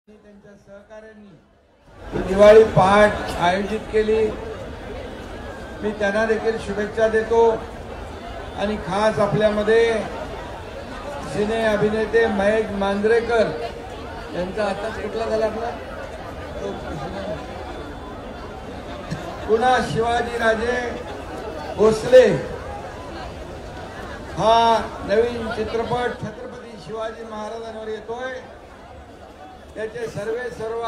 त्यांच्या सहकार्यांनी दिवाळी पहाट आयोजित केली। मी त्यांना देखील शुभेच्छा देतो आणि खास आपल्यामध्ये सिने अभिनेते महेश मांजरेकर यांचा आताच कुठला झाला आपला पुन्हा शिवाजी राजे भोसले हा नवीन चित्रपट छत्रपती शिवाजी महाराजांवर येतोय। त्याचे सर्व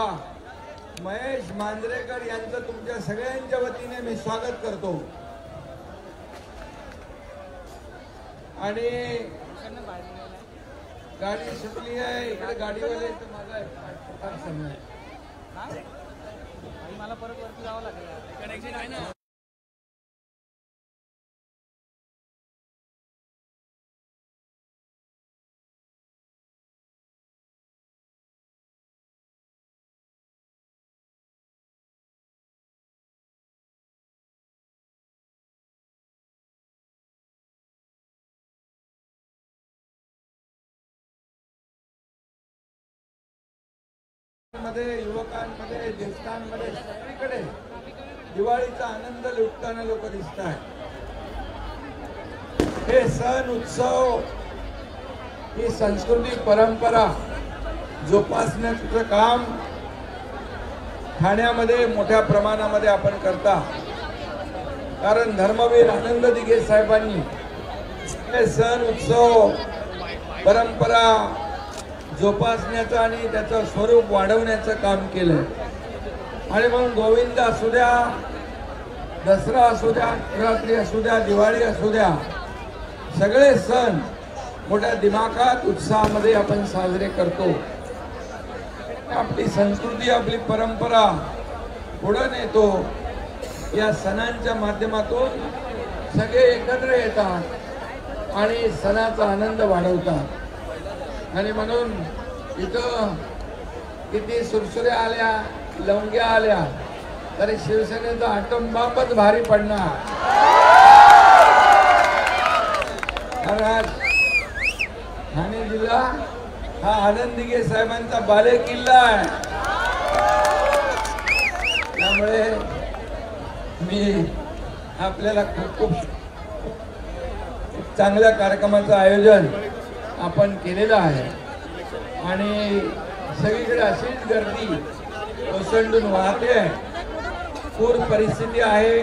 महेश मांजरेकर यांचं तुमच्या सगळ्यांच्या वतीने मी स्वागत करतो। आणि गाडी सुटली आहे, इकडे गाडीवाले मला परत वरती जावं लागेल, कनेक्शन आहे ना। मध्ये युवकांमध्ये ज्येष्ठांमध्ये सगळीकडे दिवाळीचा आनंद लुटताना लोक दिसत आहेत। हे सण उत्सव ही संस्कृती परंपरा जोपासण्याचं काम ठाण्यामध्ये मोठ्या प्रमाणामध्ये आपण करता। कारण धर्मवीर आनंद दिघे साहेबांनी हे सण उत्सव परंपरा जोपासण्याचं आणि त्याचं स्वरूप वाढवण्याचं काम केलं। आणि म्हणून गोविंद असू द्या, दसरा असू द्या, नवरात्री असू द्या, दिवाळी असू द्या, सगळे सण मोठ्या दिमाखात उत्साहामध्ये आपण साजरे करतो। आपली संस्कृती आपली परंपरा पुढे नेतो। या सणांच्या माध्यमातून सगळे एकत्र येतात आणि सणाचा आनंद वाढवतात। आणि म्हणून इथं किती सुरसुऱ्या आल्या, लवंग्या आल्या तरी शिवसेनेचा आटम बापच भारी पडणार। कारण ठाणे जिल्हा हा आनंद दिघे साहेबांचा बाले किल्ला आहे। त्यामुळे मी आपल्याला खूप चांगल्या कार्यक्रमाचं आयोजन आपण केलेलं आहे आणि सगळीकडे अशीच गर्दी ओसंडून वाहते आहे। पूर परिस्थिती आहे,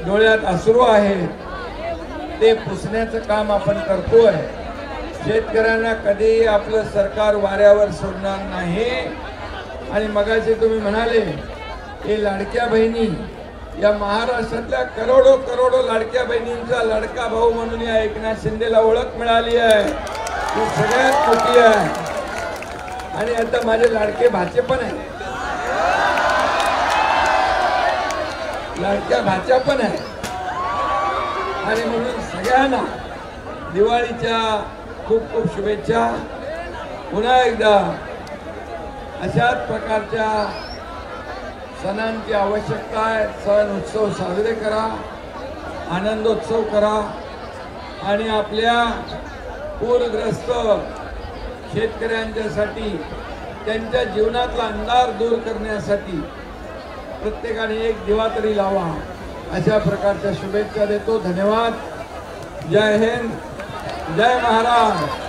डोळ्यात अश्रू आहे, ते पुसण्याचं काम आपण करतोय। शेतकऱ्यांना कधी आपलं सरकार वाऱ्यावर सोडणार नाही। आणि मगाशी तुम्ही म्हणाले हे लाडक्या बहिणी, या महाराष्ट्रातल्या करोडो लाडक्या बहिणींचा लाडका भाऊ म्हणून या एकनाथ शिंदेला ओळख मिळाली आहे, ती सगळ्यात मोठी आहे। आणि आता माझे लाडके भाचे पण आहे, लाडक्या भाच्या पण आहे। आणि म्हणून सगळ्यांना दिवाळीच्या खूप शुभेच्छा। पुन्हा एकदा अशाच प्रकारच्या सणांची आवश्यकता आहे। सण उत्सव साजरे करा, आनंदोत्सव करा आणि आपल्या पूरग्रस्त शेतकऱ्यांच्यासाठी त्यांच्या जीवनातला अंधार दूर करण्यासाठी प्रत्येकाने एक दिवा तरी लावा, अशा प्रकारच्या शुभेच्छा देतो। धन्यवाद। जय हिंद, जय महाराष्ट्र।